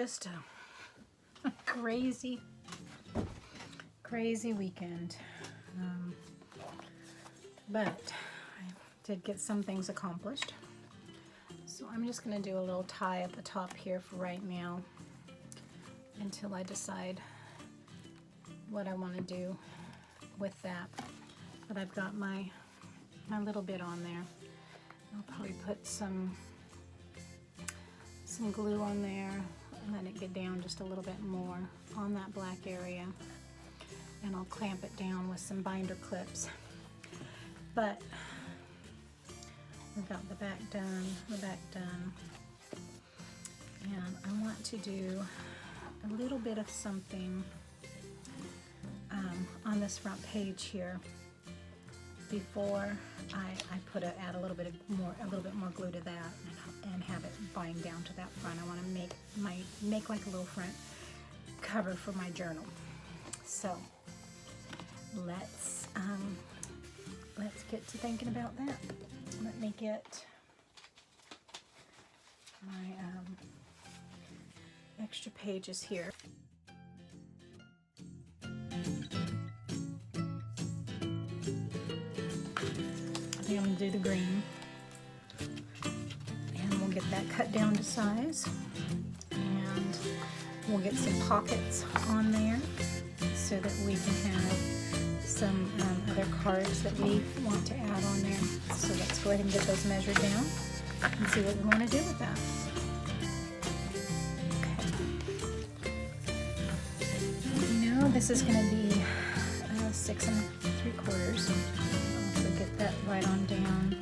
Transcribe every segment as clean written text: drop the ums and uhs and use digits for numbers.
just a crazy weekend. But I did get some things accomplished. So I'm just going to do a little tie at the top here for right now until I decide what I want to do with that. But I've got my little bit on there. I'll probably put some glue on there and let it get down just a little bit more on that black area, and I'll clamp it down with some binder clips. But we've got the back done, and I want to do a little bit of something on this front page here before I add a little bit more glue to that and have it bind down to that front. I want to make like a little front cover for my journal. So let's get to thinking about that. Let me get my extra pages here. I think I'm going to do the green, and we'll get that cut down to size, and we'll get some pockets on there so that we can have some other cards that we want to add on there. So let's go ahead and get those measured down and see what we want to do with that. Okay. Now this is going to be 6 3/4. So get that right on down.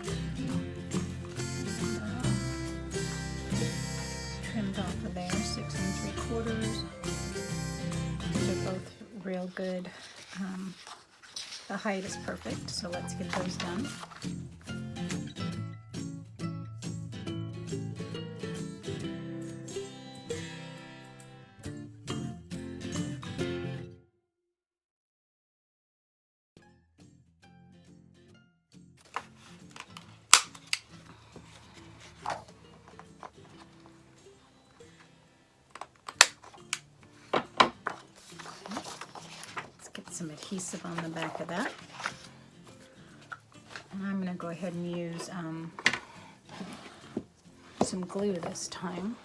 Trimmed off of there, 6 3/4. These are both real good. The height is perfect, so let's get those done. Some adhesive on the back of that, and I'm going to go ahead and use some glue this time.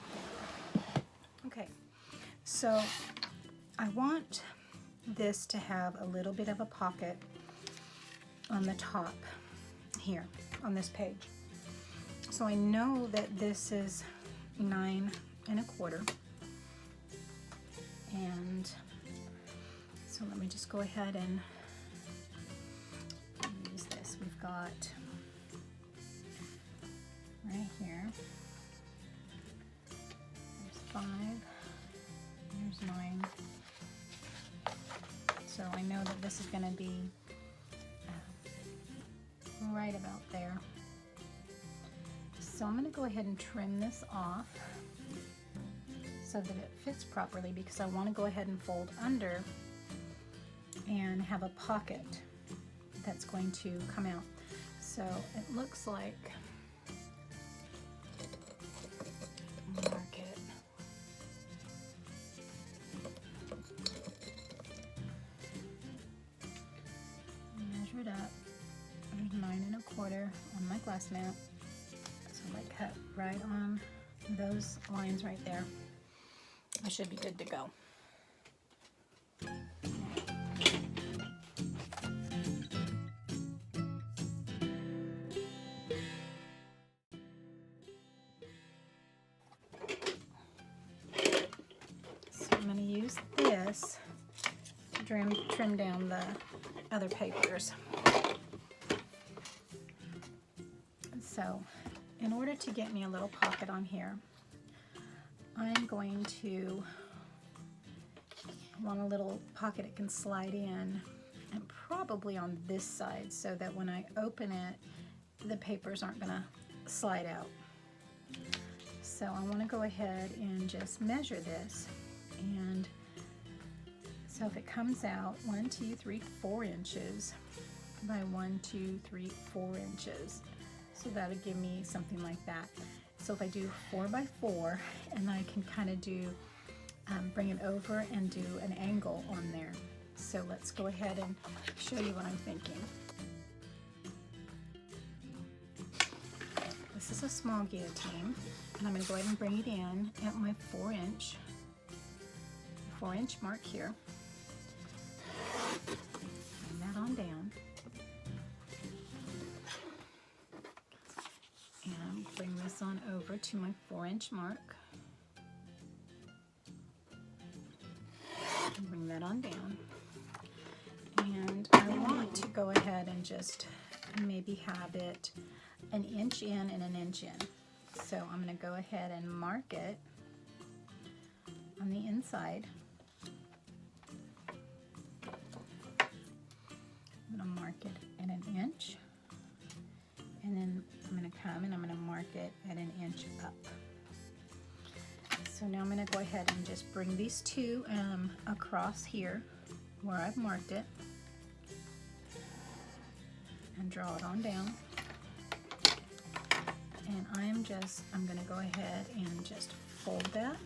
Okay, so I want this to have a little bit of a pocket on the top here on this page. So I know that this is 9 1/4, and so let me just go ahead and use this. We've got right here, there's 5, there's 9. So I know that this is going to be right about there. So I'm going to go ahead and trim this off so that it fits properly, because I want to go ahead and fold under and have a pocket that's going to come out. So it looks like, mark it, measure it up. There's 9 1/4 on my glass mat. So I cut right on those lines right there. I should be good to go. This to trim down the other papers. So in order to get me a little pocket on here, I'm going to want a little pocket it can slide in, and probably on this side, so that when I open it, the papers aren't going to slide out. So I want to go ahead and just measure this, and so if it comes out 1, 2, 3, 4 inches by 1, 2, 3, 4 inches, so that'll give me something like that. So if I do 4 by 4, and I can kind of do bring it over and do an angle on there. So let's go ahead and show you what I'm thinking. This is a small guillotine, and I'm going to go ahead and bring it in at my 4-inch mark here. Bring that on down. And bring this on over to my 4-inch mark. And bring that on down. And I want to go ahead and just maybe have it 1 inch in and 1 inch in. So I'm going to go ahead and mark it on the inside. I'm going to mark it at 1 inch, and then I'm going to come and I'm going to mark it at 1 inch up. So now I'm going to go ahead and just bring these two across here where I've marked it and draw it on down. And I'm going to go ahead and just fold that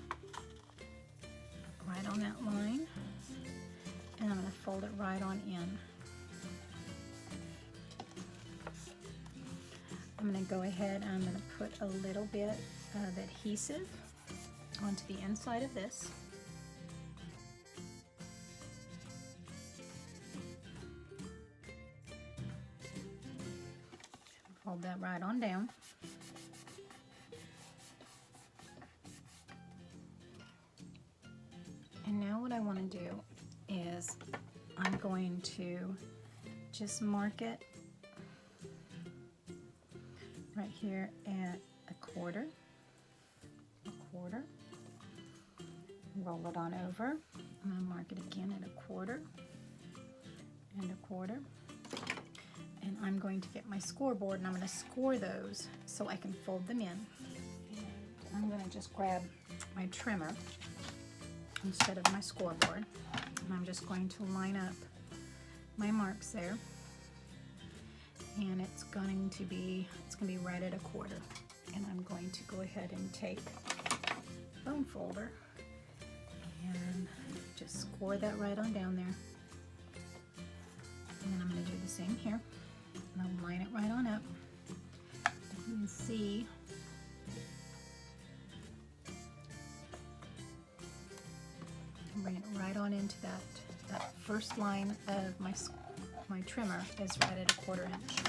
right on that line, and I'm going to fold it right on in. I'm going to go ahead and I'm going to put a little bit of adhesive onto the inside of this. Fold that right on down. And now what I want to do is I'm going to just mark it right here at 1/4. Roll it on over. I'm going to mark it again at 1/4 and 1/4. And I'm going to get my scoreboard and I'm going to score those so I can fold them in. And I'm going to just grab my trimmer instead of my scoreboard, and I'm just going to line up my marks there, and it's going to be right at 1/4. And I'm going to go ahead and take bone folder and just score that right on down there. And then I'm going to do the same here, and I'll line it right on up. You can see bring it right on into that first line of my trimmer is right at 1/4 inch.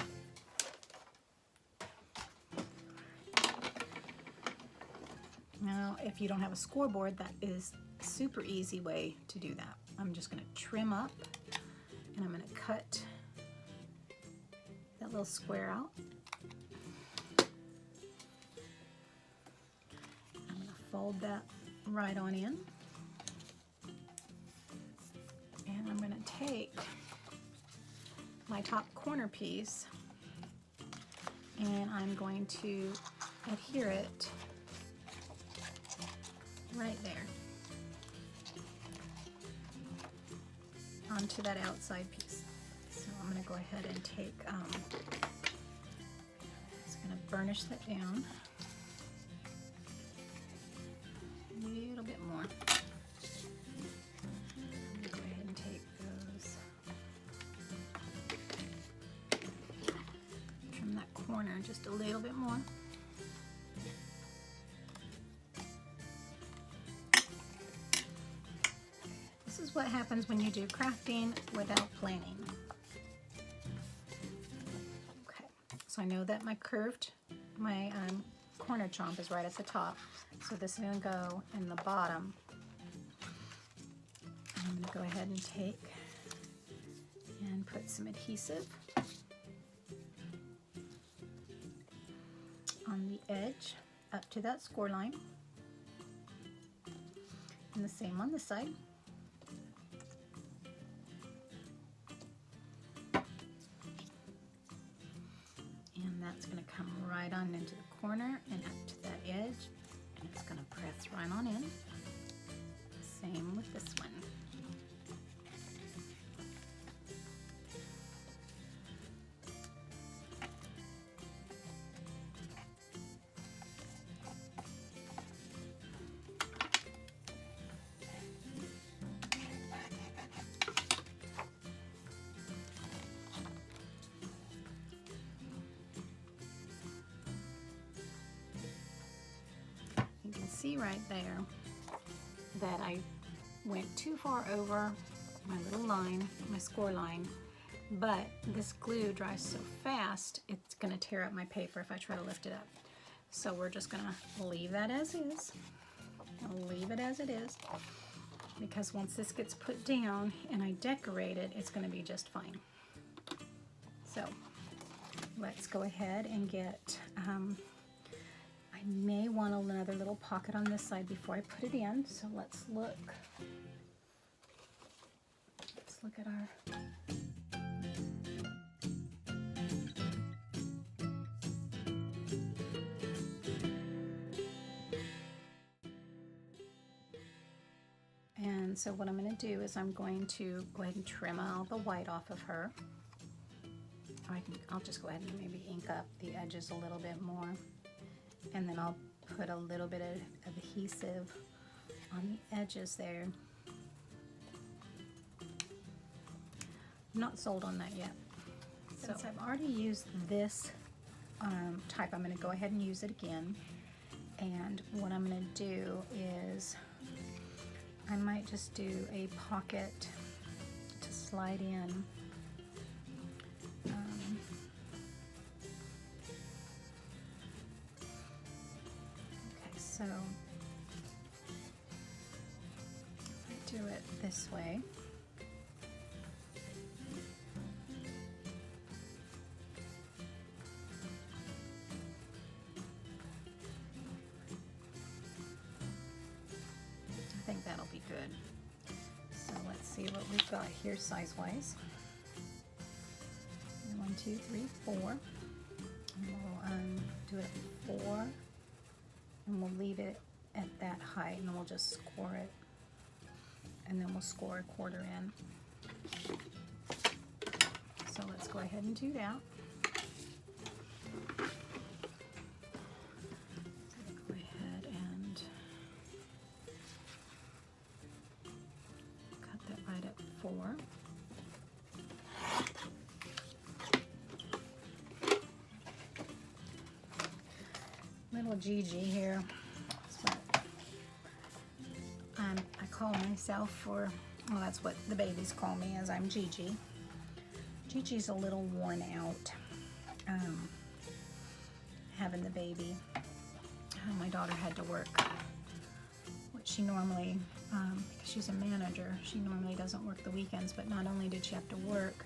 Now, if you don't have a scoreboard, that is a super easy way to do that. I'm just going to trim up, and I'm going to cut that little square out. I'm going to fold that right on in. And I'm going to take my top corner piece and I'm going to adhere it right there onto that outside piece. So I'm going to go ahead and take, just going to burnish that down a little bit more. Corner just a little bit more. This is what happens when you do crafting without planning. Okay, so I know that my corner chomp is right at the top, so this is going to go in the bottom. I'm going to go ahead and take and put some adhesive on the edge up to that score line, and the same on this side. And that's going to come right on into the corner and up to that edge, and it's going to press right on in. Same with this one. You can see right there that I went too far over my little line, my score line, but this glue dries so fast it's going to tear up my paper if I try to lift it up. So we're just going to leave that as is. I'll leave it as it is, because once this gets put down and I decorate it, it's going to be just fine. So let's go ahead and get, I may want another little pocket on this side before I put it in, so let's look. Let's look at our And so what I'm going to do is I'm going to go ahead and trim all the white off of her. I'll just go ahead and maybe ink up the edges a little bit more. And then I'll put a little bit of adhesive on the edges there. I'm not sold on that yet. Since I've already used this type, I'm going to go ahead and use it again. And what I'm going to do is I might just do a pocket to slide in. Okay, so I do it this way. I think that'll be good. So let's see what we've got here size-wise. 1, 2, 3, 4. And we'll do it at 4, and we'll leave it at that height, and then we'll just score it, and then we'll score a quarter in. So let's go ahead and do that. Go ahead and cut that right at 4. Little Gigi here. That's what I call myself for, well, that's what the babies call me, as I'm Gigi. Gigi's a little worn out having the baby. My daughter had to work what she normally, because she's a manager, she normally doesn't work the weekends, but not only did she have to work,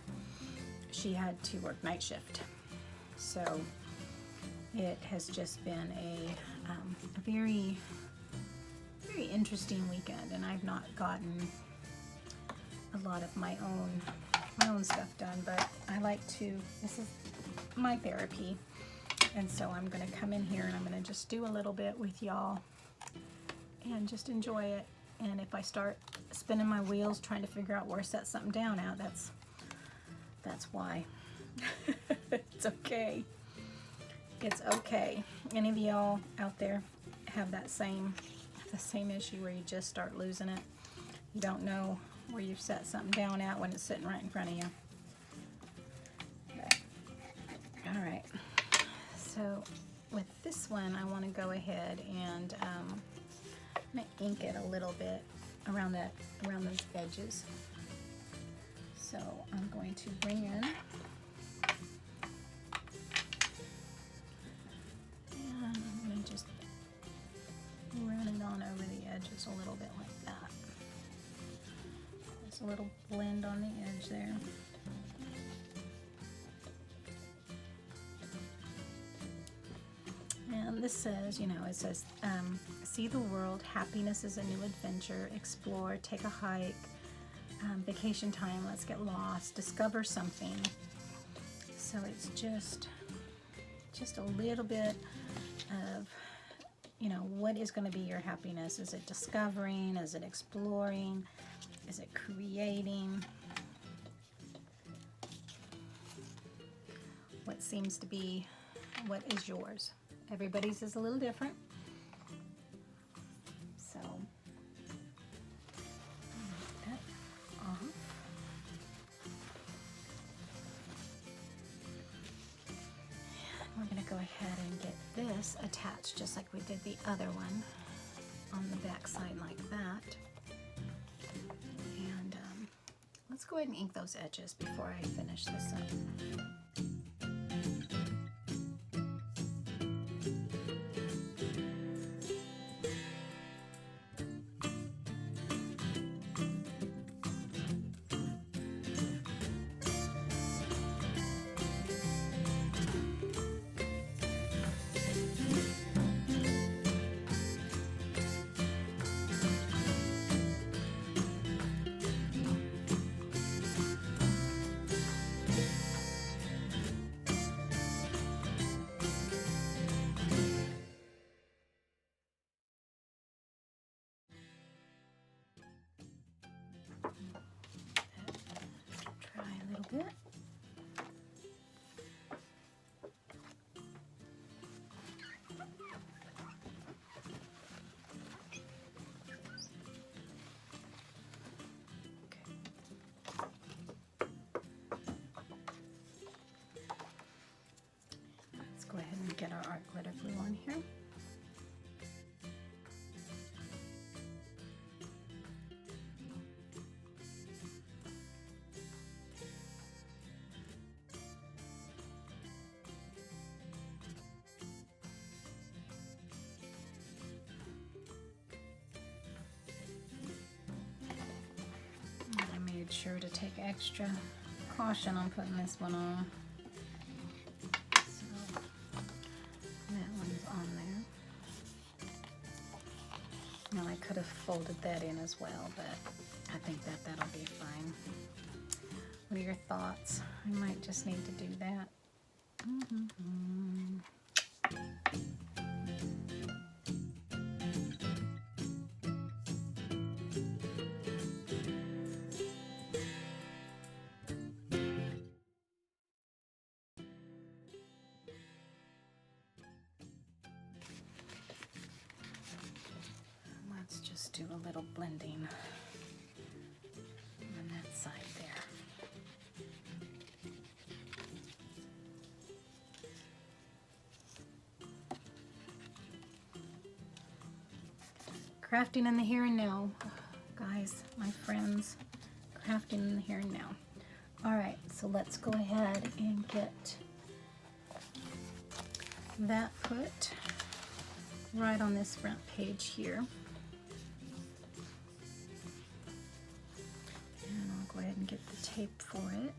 she had to work night shift. So it has just been a very, very interesting weekend, and I've not gotten a lot of my own stuff done, but I like to, this is my therapy, and so I'm going to come in here and I'm going to just do a little bit with y'all and just enjoy it. And if I start spinning my wheels trying to figure out where to set something down at, that's why. It's okay. It's okay. Any of y'all out there have the same issue where you just start losing it? You don't know where you've set something down at when it's sitting right in front of you. But, all right. So with this one, I want to go ahead and I'm going to ink it a little bit around those edges. So I'm going to bring in, and I'm going to just run it on over the edges a little bit like that. There's a little blend on the edge there. And this says, you know, it says, see the world, happiness is a new adventure, explore, take a hike, vacation time, let's get lost, discover something. So it's just a little bit of, you know, what is going to be your happiness? Is it discovering? Is it exploring? Is it creating? What seems to be, what is yours? Everybody's is a little different. So, that off. We're going to go ahead and get this attached just like we did the other one. on the back side like that. And let's go ahead and ink those edges before I finish this up. Try a little bit. Let's go ahead and get our art glitter glue on here. Made sure to take extra caution on putting this one on. So that one's on there. Now I could have folded that in as well, but I think that'll be fine. What are your thoughts? I might just need to do that. Let's just do a little blending on that side there. Crafting in the here and now, guys, my friends, crafting in the here and now. All right, so let's go ahead and get that put right on this front page here. And I'll go ahead and get the tape for it.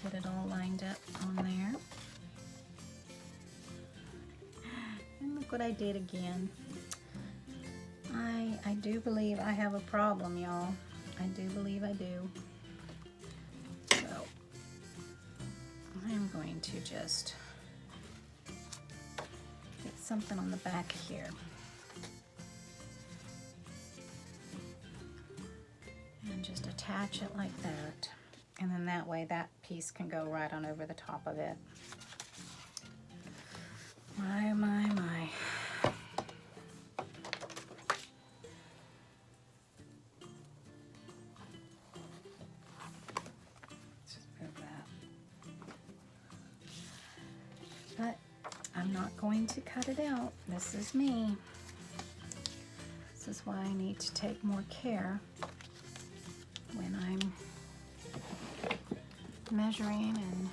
Get it all lined up on there. And look what I did again. I do believe I have a problem, y'all. I do believe I do. So I'm going to just get something on the back here. And just attach it like that. And then that way that piece can go right on over the top of it. My, my, my. But I'm not going to cut it out. This is me. This is why I need to take more care when I'm measuring and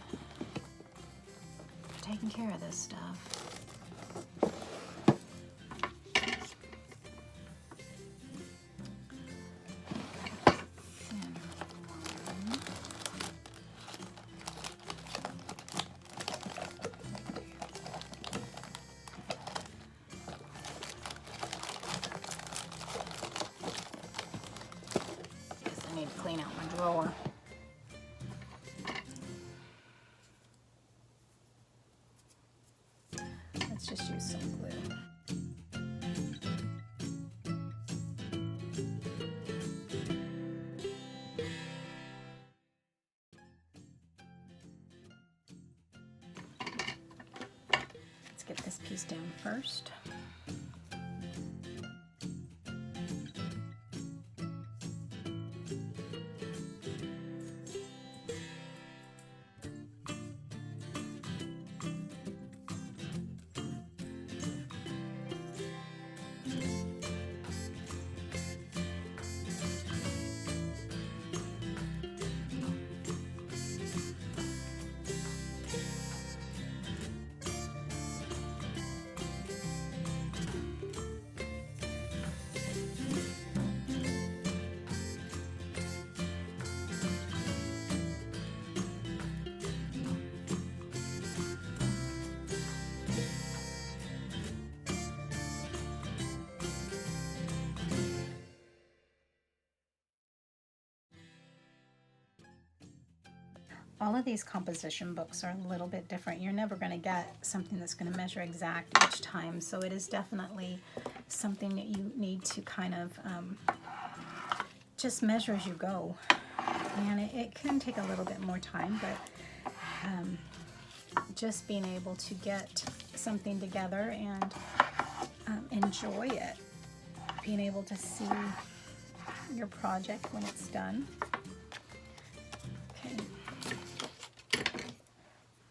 taking care of this stuff. Clean out my drawer. Let's just use some glue. Let's get this piece down first. all of these composition books are a little bit different. You're never going to get something that's going to measure exact each time. So it is definitely something that you need to kind of just measure as you go. And it can take a little bit more time, but just being able to get something together and enjoy it, being able to see your project when it's done. Okay,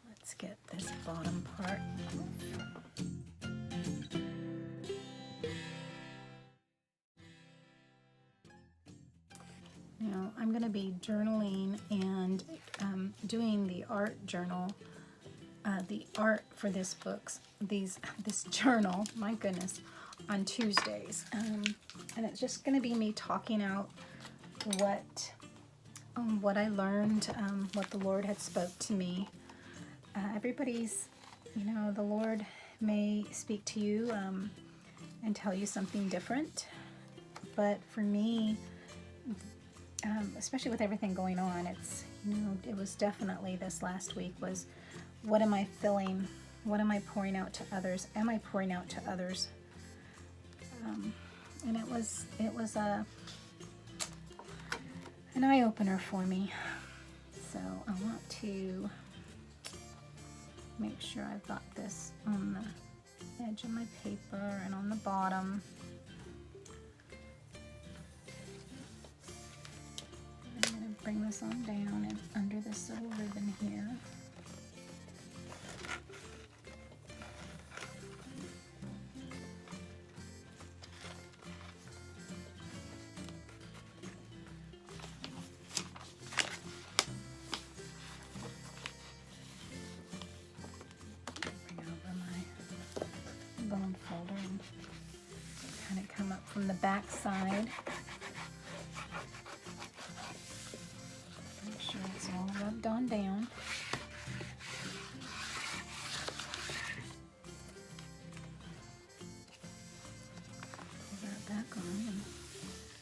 let's get this bottom part. Now I'm going to be journaling and doing the art journal, the art for this journal, my goodness, on Tuesdays. And it's just going to be me talking out what I learned, what the Lord had spoke to me. Everybody's, the Lord may speak to you and tell you something different. But for me, especially with everything going on, it's, it was definitely this last week was, what am I feeling? What am I pouring out to others? Am I pouring out to others? And it was an eye-opener for me. So I want to make sure I've got this on the edge of my paper and on the bottom. I'm going to bring this on down and under this little ribbon here. Kind of come up from the back side. Make sure it's all rubbed on down. Pull that back on.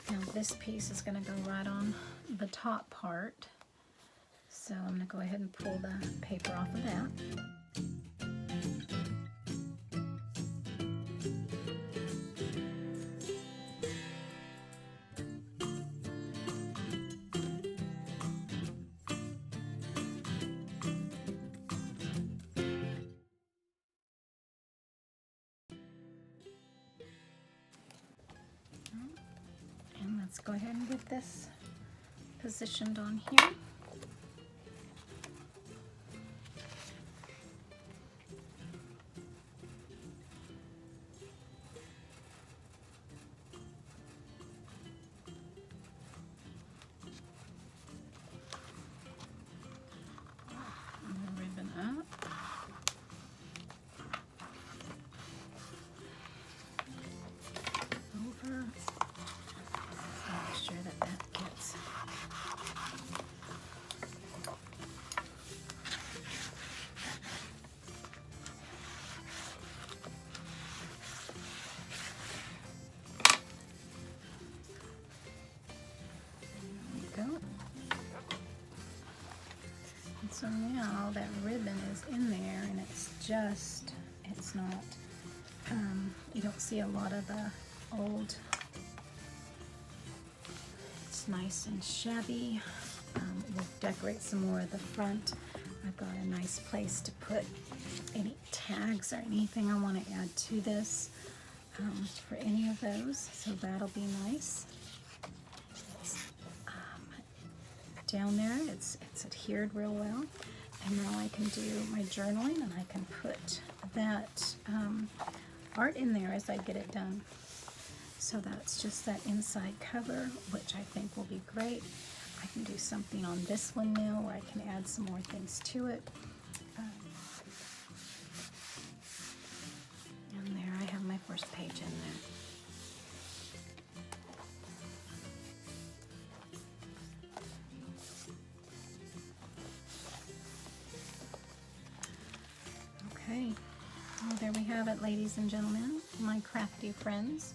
And now this piece is going to go right on the top part. So I'm going to go ahead and pull the paper off of that. Let's go ahead and get this positioned on here. And the ribbon up. Over. Make sure that gets there we go. And so now that ribbon is in there, and it's not, you don't see a lot of the old. It's nice and shabby. We'll decorate some more of the front. I've got a nice place to put any tags or anything I want to add to this for any of those, so that'll be nice. Down there, it's adhered real well, and now I can do my journaling, and I can put that art in there as I get it done. So that's just that inside cover, which I think will be great. I can do something on this one now where I can add some more things to it. And there I have my first page in there. Okay, well, there we have it, ladies and gentlemen, my crafty friends.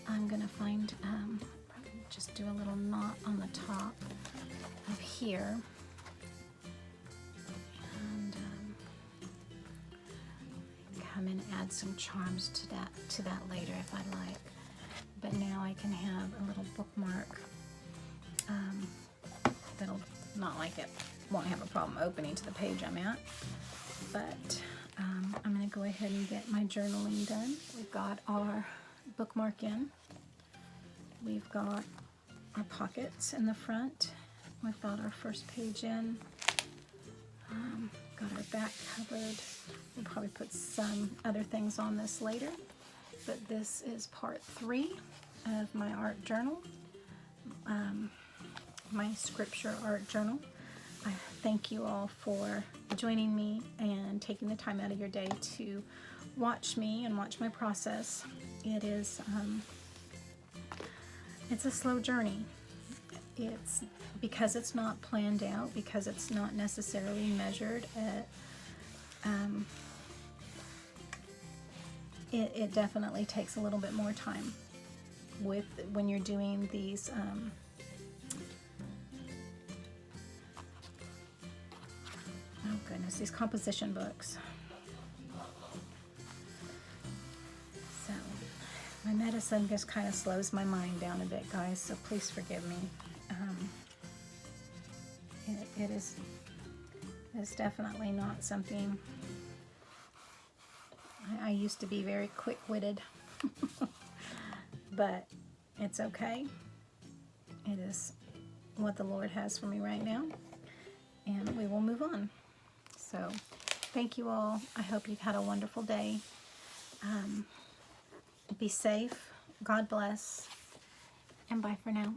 I'm gonna find, probably just do a little knot on the top of here, come and add some charms to that later if I like. But now I can have a little bookmark that'll, not like it won't have a problem opening to the page I'm at. But I'm going to go ahead and get my journaling done. We've got our bookmark in. We've got our pockets in the front. We've got our first page in. Got our back covered. We'll probably put some other things on this later. But this is part 3 of my art journal, my scripture art journal. I thank you all for joining me and taking the time out of your day to watch me and watch my process. It is, it's a slow journey. It's because it's not planned out, because it's not necessarily measured at, it definitely takes a little bit more time when you're doing these oh goodness, these composition books. So my medicine just kind of slows my mind down a bit, guys, so please forgive me. It's definitely not something. I used to be very quick-witted, but it's okay. It is what the Lord has for me right now, and we will move on. So thank you all. I hope you've had a wonderful day. Be safe. God bless. And bye for now.